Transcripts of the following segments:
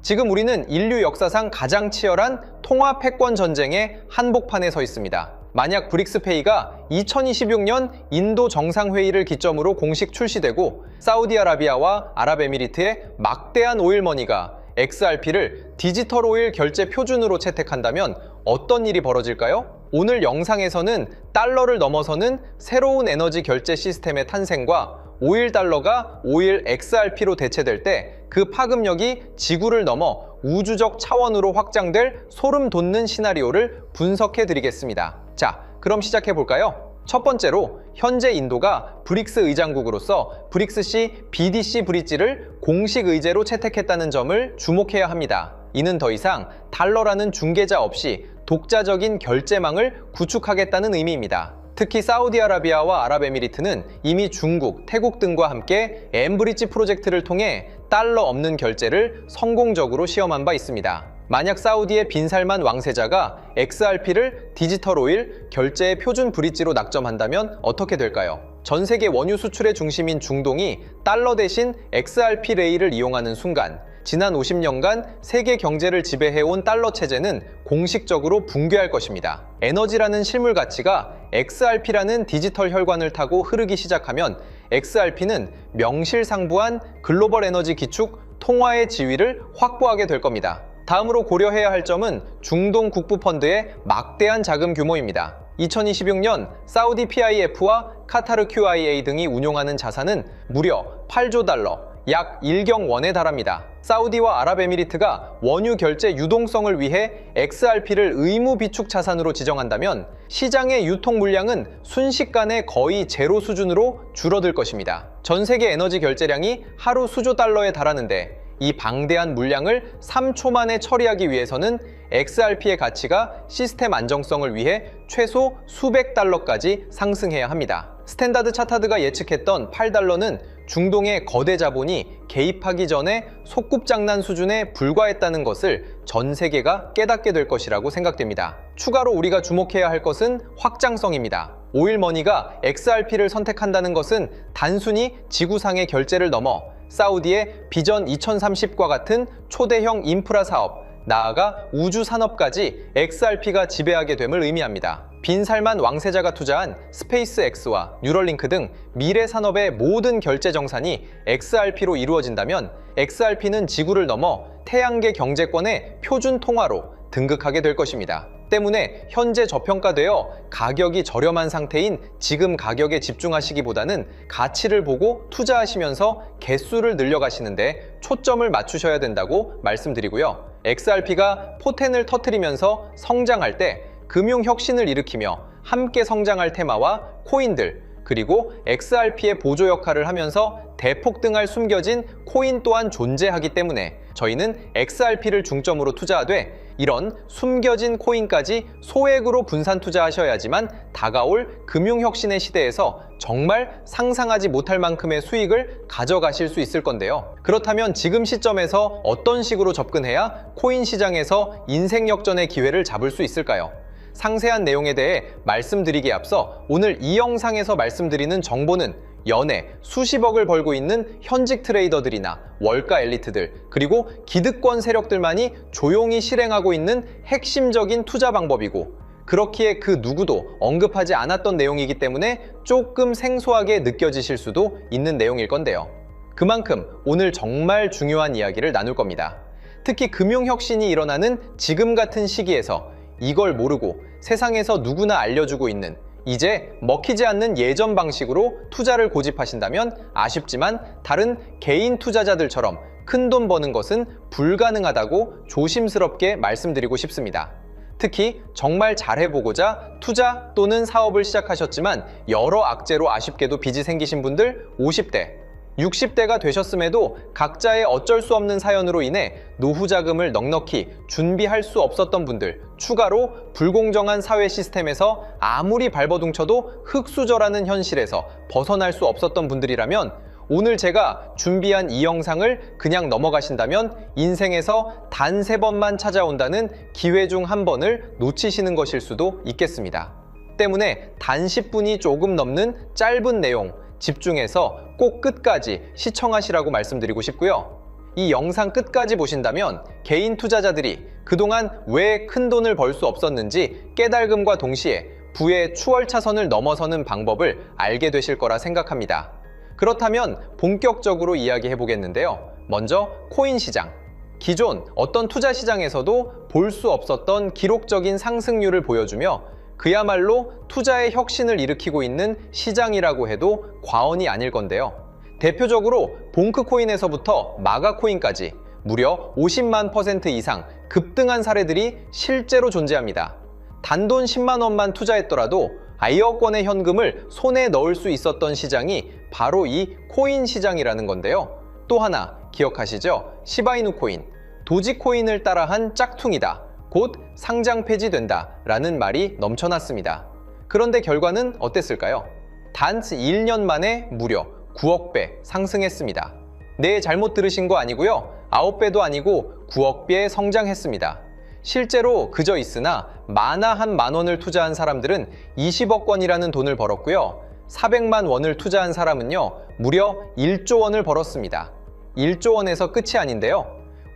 지금 우리는 인류 역사상 가장 치열한 통화 패권 전쟁의 한복판에 서 있습니다. 만약 브릭스페이가 2026년 인도 정상회의를 기점으로 공식 출시되고 사우디아라비아와 아랍에미리트의 막대한 오일머니가 XRP를 디지털 오일 결제 표준으로 채택한다면 어떤 일이 벌어질까요? 오늘 영상에서는 달러를 넘어서는 새로운 에너지 결제 시스템의 탄생과 오일 달러가 오일 XRP로 대체될 때 그 파급력이 지구를 넘어 우주적 차원으로 확장될 소름 돋는 시나리오를 분석해 드리겠습니다. 자, 그럼 시작해 볼까요? 첫 번째로 현재 인도가 브릭스 의장국으로서 브릭스시 BDC 브릿지를 공식 의제로 채택했다는 점을 주목해야 합니다. 이는 더 이상 달러라는 중개자 없이 독자적인 결제망을 구축하겠다는 의미입니다. 특히 사우디아라비아와 아랍에미리트는 이미 중국, 태국 등과 함께 엠브리지 프로젝트를 통해 달러 없는 결제를 성공적으로 시험한 바 있습니다. 만약 사우디의 빈살만 왕세자가 XRP를 디지털 오일 결제의 표준 브릿지로 낙점한다면 어떻게 될까요? 전 세계 원유 수출의 중심인 중동이 달러 대신 XRP 레일을 이용하는 순간 지난 50년간 세계 경제를 지배해온 달러 체제는 공식적으로 붕괴할 것입니다. 에너지라는 실물 가치가 XRP라는 디지털 혈관을 타고 흐르기 시작하면 XRP는 명실상부한 글로벌 에너지 기축 통화의 지위를 확보하게 될 겁니다. 다음으로 고려해야 할 점은 중동 국부펀드의 막대한 자금 규모입니다. 2026년 사우디 PIF와 카타르 QIA 등이 운용하는 자산은 무려 8조 달러, 약 1경 원에 달합니다. 사우디와 아랍에미리트가 원유 결제 유동성을 위해 XRP를 의무 비축 자산으로 지정한다면 시장의 유통 물량은 순식간에 거의 제로 수준으로 줄어들 것입니다. 전 세계 에너지 결제량이 하루 수조 달러에 달하는데 이 방대한 물량을 3초 만에 처리하기 위해서는 XRP의 가치가 시스템 안정성을 위해 최소 수백 달러까지 상승해야 합니다. 스탠다드 차타드가 예측했던 8달러는 중동의 거대 자본이 개입하기 전에 소꿉장난 수준에 불과했다는 것을 전 세계가 깨닫게 될 것이라고 생각됩니다. 추가로 우리가 주목해야 할 것은 확장성입니다. 오일머니가 XRP를 선택한다는 것은 단순히 지구상의 결제를 넘어 사우디의 비전 2030과 같은 초대형 인프라 사업, 나아가 우주 산업까지 XRP가 지배하게 됨을 의미합니다. 빈살만 왕세자가 투자한 스페이스X와 뉴럴링크 등 미래 산업의 모든 결제 정산이 XRP로 이루어진다면 XRP는 지구를 넘어 태양계 경제권의 표준 통화로 등극하게 될 것입니다. 때문에 현재 저평가되어 가격이 저렴한 상태인 지금 가격에 집중하시기보다는 가치를 보고 투자하시면서 개수를 늘려가시는데 초점을 맞추셔야 된다고 말씀드리고요. XRP가 포텐을 터뜨리면서 성장할 때 금융혁신을 일으키며 함께 성장할 테마와 코인들, 그리고 XRP의 보조 역할을 하면서 대폭등할 숨겨진 코인 또한 존재하기 때문에 저희는 XRP를 중점으로 투자하되 이런 숨겨진 코인까지 소액으로 분산 투자하셔야지만 다가올 금융혁신의 시대에서 정말 상상하지 못할 만큼의 수익을 가져가실 수 있을 건데요. 그렇다면 지금 시점에서 어떤 식으로 접근해야 코인 시장에서 인생 역전의 기회를 잡을 수 있을까요? 상세한 내용에 대해 말씀드리기에 앞서 오늘 이 영상에서 말씀드리는 정보는 연에 수십억을 벌고 있는 현직 트레이더들이나 월가 엘리트들, 그리고 기득권 세력들만이 조용히 실행하고 있는 핵심적인 투자 방법이고, 그렇기에 그 누구도 언급하지 않았던 내용이기 때문에 조금 생소하게 느껴지실 수도 있는 내용일 건데요. 그만큼 오늘 정말 중요한 이야기를 나눌 겁니다. 특히 금융혁신이 일어나는 지금 같은 시기에서 이걸 모르고 세상에서 누구나 알려주고 있는, 이제 먹히지 않는 예전 방식으로 투자를 고집하신다면 아쉽지만 다른 개인 투자자들처럼 큰돈 버는 것은 불가능하다고 조심스럽게 말씀드리고 싶습니다. 특히 정말 잘해보고자 투자 또는 사업을 시작하셨지만 여러 악재로 아쉽게도 빚이 생기신 분들 50대, 60대가 되셨음에도 각자의 어쩔 수 없는 사연으로 인해 노후 자금을 넉넉히 준비할 수 없었던 분들, 추가로 불공정한 사회 시스템에서 아무리 발버둥쳐도 흙수저라는 현실에서 벗어날 수 없었던 분들이라면 오늘 제가 준비한 이 영상을 그냥 넘어가신다면 인생에서 단 3번만 찾아온다는 기회 중 한 번을 놓치시는 것일 수도 있겠습니다. 때문에 단 10분이 조금 넘는 짧은 내용 집중해서 꼭 끝까지 시청하시라고 말씀드리고 싶고요. 이 영상 끝까지 보신다면 개인 투자자들이 그동안 왜 큰 돈을 벌 수 없었는지 깨달음과 동시에 부의 추월차선을 넘어서는 방법을 알게 되실 거라 생각합니다. 그렇다면 본격적으로 이야기해 보겠는데요. 먼저 코인 시장. 기존 어떤 투자 시장에서도 볼 수 없었던 기록적인 상승률을 보여주며 그야말로 투자의 혁신을 일으키고 있는 시장이라고 해도 과언이 아닐 건데요. 대표적으로 봉크코인에서부터 마가코인까지 무려 50만 % 이상 급등한 사례들이 실제로 존재합니다. 단돈 10만 원만 투자했더라도 1억 원의 현금을 손에 넣을 수 있었던 시장이 바로 이 코인 시장이라는 건데요. 또 하나 기억하시죠? 시바이누 코인, 도지코인을 따라한 짝퉁이다. 곧 상장 폐지된다 라는 말이 넘쳐났습니다. 그런데 결과는 어땠을까요? 단 1년 만에 무려 9억 배 상승했습니다. 네, 잘못 들으신 거 아니고요. 9배도 아니고 9억 배 성장했습니다. 실제로 그저 있으나 만화 한 만 원을 투자한 사람들은 20억 원이라는 돈을 벌었고요. 400만 원을 투자한 사람은요, 무려 1조 원을 벌었습니다. 1조 원에서 끝이 아닌데요.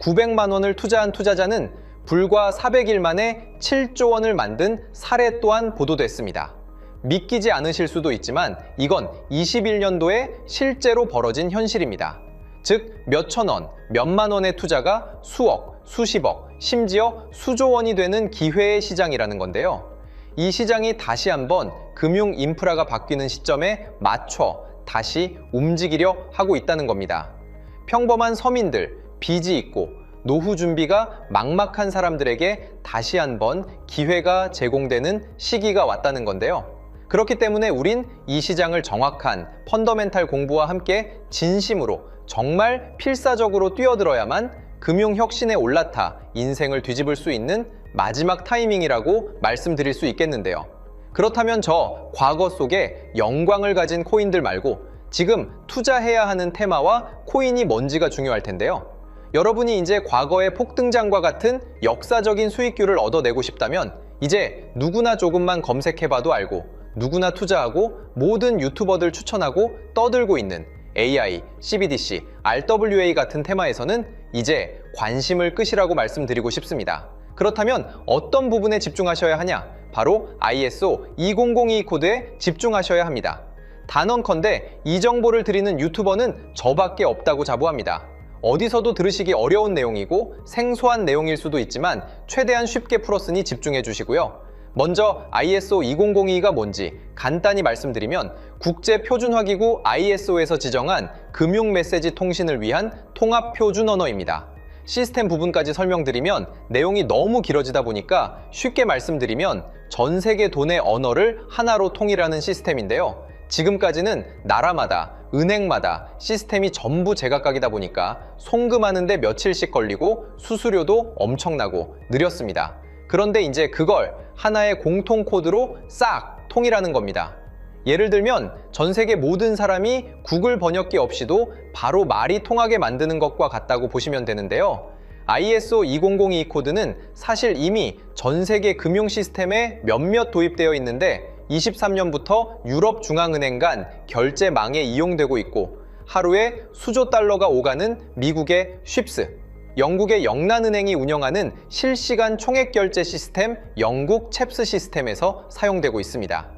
900만 원을 투자한 투자자는 불과 400일 만에 7조 원을 만든 사례 또한 보도됐습니다. 믿기지 않으실 수도 있지만 이건 21년도에 실제로 벌어진 현실입니다. 즉, 몇천 원, 몇만 원의 투자가 수억, 수십억, 심지어 수조 원이 되는 기회의 시장이라는 건데요. 이 시장이 다시 한번 금융 인프라가 바뀌는 시점에 맞춰 다시 움직이려 하고 있다는 겁니다. 평범한 서민들, 빚이 있고 노후 준비가 막막한 사람들에게 다시 한번 기회가 제공되는 시기가 왔다는 건데요. 그렇기 때문에 우린 이 시장을 정확한 펀더멘탈 공부와 함께 진심으로 정말 필사적으로 뛰어들어야만 금융혁신에 올라타 인생을 뒤집을 수 있는 마지막 타이밍이라고 말씀드릴 수 있겠는데요. 그렇다면 저 과거 속에 영광을 가진 코인들 말고 지금 투자해야 하는 테마와 코인이 뭔지가 중요할 텐데요. 여러분이 이제 과거의 폭등장과 같은 역사적인 수익률을 얻어내고 싶다면 이제 누구나 조금만 검색해봐도 알고 누구나 투자하고 모든 유튜버들 추천하고 떠들고 있는 AI, CBDC, RWA 같은 테마에서는 이제 관심을 끄시라고 말씀드리고 싶습니다. 그렇다면 어떤 부분에 집중하셔야 하냐? 바로 ISO 2002 코드에 집중하셔야 합니다. 단언컨대 이 정보를 드리는 유튜버는 저밖에 없다고 자부합니다. 어디서도 들으시기 어려운 내용이고 생소한 내용일 수도 있지만 최대한 쉽게 풀었으니 집중해 주시고요. 먼저 ISO 2002가 뭔지 간단히 말씀드리면 국제표준화기구 ISO에서 지정한 금융 메시지 통신을 위한 통합표준 언어입니다. 시스템 부분까지 설명드리면 내용이 너무 길어지다 보니까 쉽게 말씀드리면 전 세계 돈의 언어를 하나로 통일하는 시스템인데요. 지금까지는 나라마다, 은행마다 시스템이 전부 제각각이다 보니까 송금하는데 며칠씩 걸리고 수수료도 엄청나고 느렸습니다. 그런데 이제 그걸 하나의 공통 코드로 싹 통일하는 겁니다. 예를 들면 전 세계 모든 사람이 구글 번역기 없이도 바로 말이 통하게 만드는 것과 같다고 보시면 되는데요. ISO 2002 코드는 사실 이미 전 세계 금융 시스템에 몇몇 도입되어 있는데 23년부터 유럽중앙은행 간 결제망에 이용되고 있고 하루에 수조 달러가 오가는 미국의 쉽스, 영국의 영란은행이 운영하는 실시간 총액결제 시스템 영국 챕스 시스템에서 사용되고 있습니다.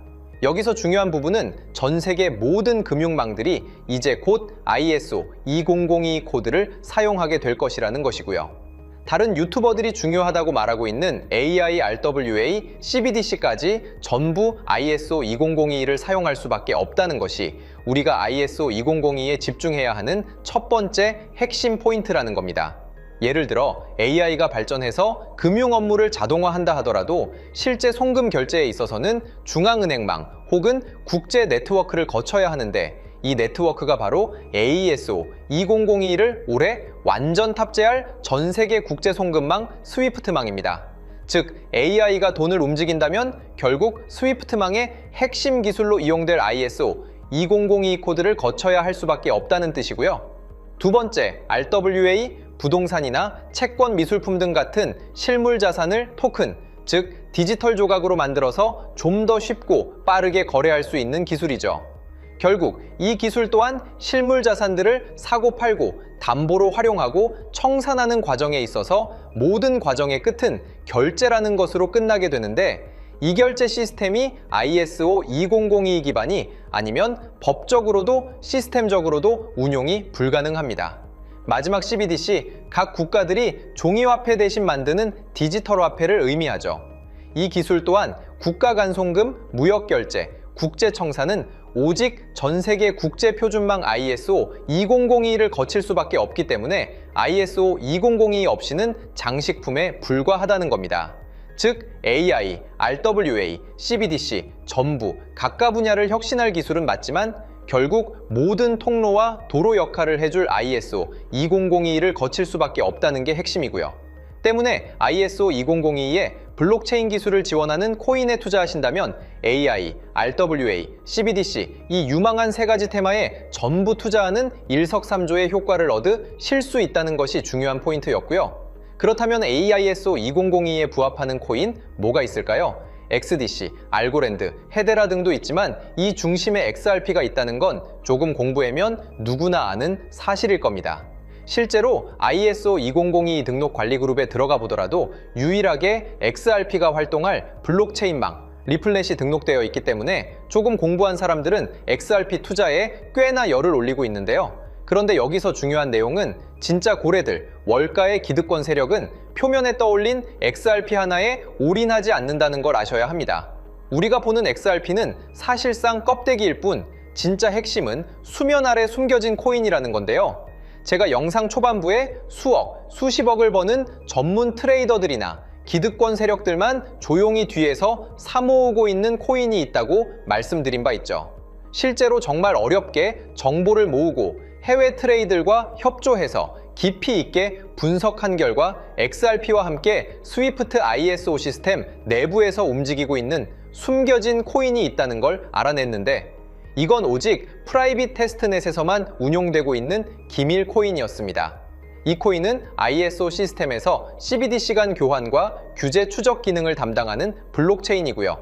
여기서 중요한 부분은 전 세계 모든 금융망들이 이제 곧 ISO 2002 코드를 사용하게 될 것이라는 것이고요. 다른 유튜버들이 중요하다고 말하고 있는 AI, RWA, CBDC까지 전부 ISO 2002를 사용할 수밖에 없다는 것이 우리가 ISO 2002에 집중해야 하는 첫 번째 핵심 포인트라는 겁니다. 예를 들어 AI가 발전해서 금융 업무를 자동화한다 하더라도 실제 송금 결제에 있어서는 중앙은행망 혹은 국제 네트워크를 거쳐야 하는데 이 네트워크가 바로 AESO 2002를 올해 완전 탑재할 전 세계 국제 송금망 스위프트망입니다. 즉 AI가 돈을 움직인다면 결국 스위프트망의 핵심 기술로 이용될 ISO 2002 코드를 거쳐야 할 수밖에 없다는 뜻이고요. 두 번째, RWA, 부동산이나 채권 미술품 등 같은 실물 자산을 토큰, 즉 디지털 조각으로 만들어서 좀 더 쉽고 빠르게 거래할 수 있는 기술이죠. 결국 이 기술 또한 실물 자산들을 사고팔고 담보로 활용하고 청산하는 과정에 있어서 모든 과정의 끝은 결제라는 것으로 끝나게 되는데, 이 결제 시스템이 ISO 2002 기반이 아니면 법적으로도 시스템적으로도 운용이 불가능합니다. 마지막 CBDC, 각 국가들이 종이화폐 대신 만드는 디지털 화폐를 의미하죠. 이 기술 또한 국가간송금, 무역결제, 국제청산은 오직 전세계 국제표준망 ISO 2002를 거칠 수밖에 없기 때문에 ISO 2002 없이는 장식품에 불과하다는 겁니다. 즉 AI, RWA, CBDC 전부 각각 분야를 혁신할 기술은 맞지만 결국 모든 통로와 도로 역할을 해줄 ISO 2002를 거칠 수밖에 없다는 게 핵심이고요. 때문에 ISO 2002에 블록체인 기술을 지원하는 코인에 투자하신다면 AI, RWA, CBDC 이 유망한 세 가지 테마에 전부 투자하는 일석삼조의 효과를 얻으실 수 있다는 것이 중요한 포인트였고요. 그렇다면 AISO 2002에 부합하는 코인 뭐가 있을까요? XDC, 알고랜드, 헤데라 등도 있지만 이 중심에 XRP가 있다는 건 조금 공부하면 누구나 아는 사실일 겁니다. 실제로 ISO 2002 등록 관리 그룹에 들어가 보더라도 유일하게 XRP가 활동할 블록체인망, 리플넷이 등록되어 있기 때문에 조금 공부한 사람들은 XRP 투자에 꽤나 열을 올리고 있는데요. 그런데 여기서 중요한 내용은 진짜 고래들, 월가의 기득권 세력은 표면에 떠올린 XRP 하나에 올인하지 않는다는 걸 아셔야 합니다. 우리가 보는 XRP는 사실상 껍데기일 뿐 진짜 핵심은 수면 아래 숨겨진 코인이라는 건데요. 제가 영상 초반부에 수억, 수십억을 버는 전문 트레이더들이나 기득권 세력들만 조용히 뒤에서 사모으고 있는 코인이 있다고 말씀드린 바 있죠. 실제로 정말 어렵게 정보를 모으고 해외 트레이더들과 협조해서 깊이 있게 분석한 결과 XRP와 함께 스위프트 ISO 시스템 내부에서 움직이고 있는 숨겨진 코인이 있다는 걸 알아냈는데, 이건 오직 프라이빗 테스트넷에서만 운용되고 있는 기밀 코인이었습니다. 이 코인은 ISO 시스템에서 CBDC 간 교환과 규제 추적 기능을 담당하는 블록체인이고요.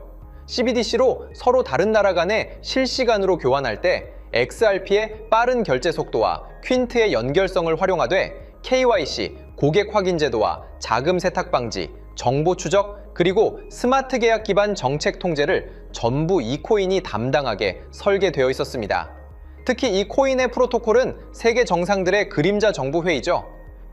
CBDC로 서로 다른 나라 간에 실시간으로 교환할 때 XRP의 빠른 결제 속도와 퀸트의 연결성을 활용하되 KYC, 고객 확인 제도와 자금 세탁 방지, 정보 추적, 그리고 스마트 계약 기반 정책 통제를 전부 이 코인이 담당하게 설계되어 있었습니다. 특히 이 코인의 프로토콜은 세계 정상들의 그림자 정부 회의죠.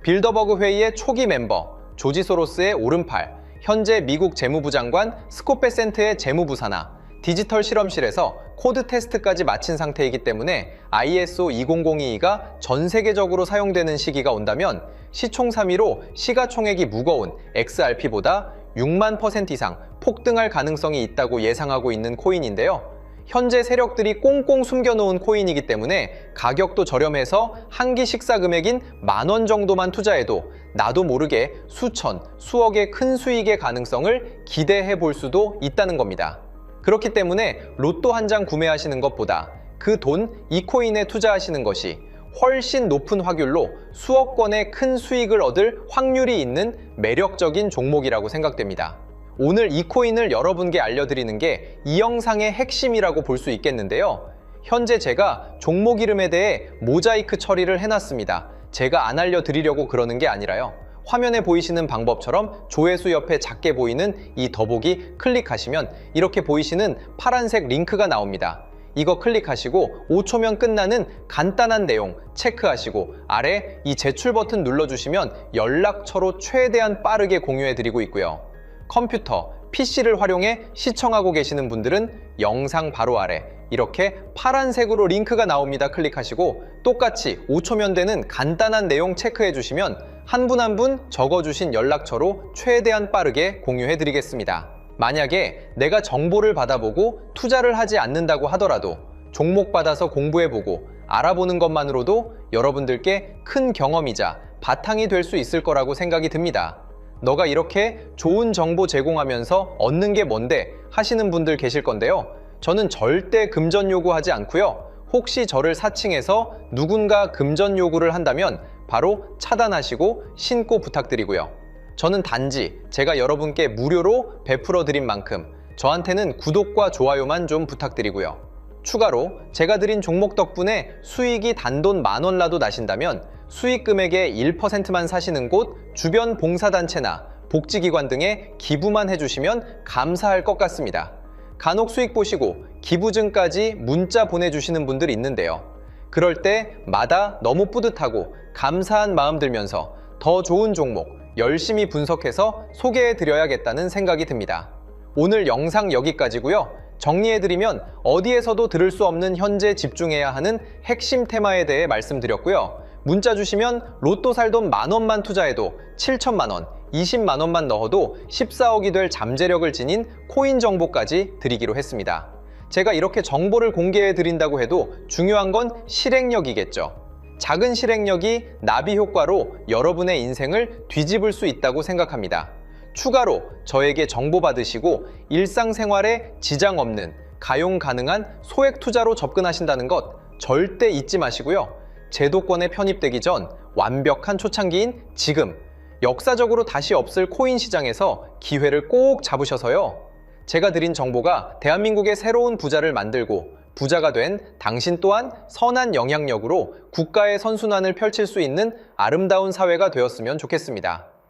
빌더버그 회의의 초기 멤버, 조지 소로스의 오른팔, 현재 미국 재무부 장관 스콧 베센트의 재무부 산하, 디지털 실험실에서 코드 테스트까지 마친 상태이기 때문에 ISO 2002가 전 세계적으로 사용되는 시기가 온다면 시총3위로 시가총액이 무거운 XRP보다 6만% 이상 폭등할 가능성이 있다고 예상하고 있는 코인인데요. 현재 세력들이 꽁꽁 숨겨놓은 코인이기 때문에 가격도 저렴해서 한 끼 식사 금액인 10,000원 정도만 투자해도 나도 모르게 수천, 수억의 큰 수익의 가능성을 기대해 볼 수도 있다는 겁니다. 그렇기 때문에 로또 한 장 구매하시는 것보다 그 돈 이 코인에 투자하시는 것이 훨씬 높은 확률로 수억 건의 큰 수익을 얻을 확률이 있는 매력적인 종목이라고 생각됩니다. 오늘 이 코인을 여러분께 알려드리는 게 이 영상의 핵심이라고 볼 수 있겠는데요. 현재 제가 종목 이름에 대해 모자이크 처리를 해놨습니다. 제가 안 알려드리려고 그러는 게 아니라요. 화면에 보이시는 방법처럼 조회수 옆에 작게 보이는 이 더보기 클릭하시면 이렇게 보이시는 파란색 링크가 나옵니다. 이거 클릭하시고 5초면 끝나는 간단한 내용 체크하시고 아래 이 제출 버튼 눌러주시면 연락처로 최대한 빠르게 공유해드리고 있고요. 컴퓨터, PC를 활용해 시청하고 계시는 분들은 영상 바로 아래 이렇게 파란색으로 링크가 나옵니다. 클릭하시고 똑같이 5초면 되는 간단한 내용 체크해 주시면 한 분 한 분 적어주신 연락처로 최대한 빠르게 공유해 드리겠습니다. 만약에 내가 정보를 받아보고 투자를 하지 않는다고 하더라도 종목 받아서 공부해보고 알아보는 것만으로도 여러분들께 큰 경험이자 바탕이 될 수 있을 거라고 생각이 듭니다. 너가 이렇게 좋은 정보 제공하면서 얻는 게 뭔데 하시는 분들 계실 건데요. 저는 절대 금전 요구하지 않고요. 혹시 저를 사칭해서 누군가 금전 요구를 한다면 바로 차단하시고 신고 부탁드리고요. 저는 단지 제가 여러분께 무료로 베풀어 드린 만큼 저한테는 구독과 좋아요만 좀 부탁드리고요. 추가로 제가 드린 종목 덕분에 수익이 단돈 10,000원라도 나신다면 수익 금액의 1%만 사시는 곳, 주변 봉사단체나 복지기관 등에 기부만 해주시면 감사할 것 같습니다. 간혹 수익 보시고 기부증까지 문자 보내주시는 분들이 있는데요. 그럴 때마다 너무 뿌듯하고 감사한 마음 들면서 더 좋은 종목 열심히 분석해서 소개해드려야겠다는 생각이 듭니다. 오늘 영상 여기까지고요. 정리해드리면 어디에서도 들을 수 없는 현재 집중해야 하는 핵심 테마에 대해 말씀드렸고요. 문자 주시면 로또 살 돈 10,000원만 투자해도 7천만 원, 20만 원만 넣어도 14억이 될 잠재력을 지닌 코인 정보까지 드리기로 했습니다. 제가 이렇게 정보를 공개해 드린다고 해도 중요한 건 실행력이겠죠. 작은 실행력이 나비 효과로 여러분의 인생을 뒤집을 수 있다고 생각합니다. 추가로 저에게 정보 받으시고 일상생활에 지장 없는 가용 가능한 소액 투자로 접근하신다는 것 절대 잊지 마시고요. 제도권에 편입되기 전 완벽한 초창기인 지금 역사적으로 다시 없을 코인 시장에서 기회를 꼭 잡으셔서요. 제가 드린 정보가 대한민국의 새로운 부자를 만들고 부자가 된 당신 또한 선한 영향력으로 국가의 선순환을 펼칠 수 있는 아름다운 사회가 되었으면 좋겠습니다.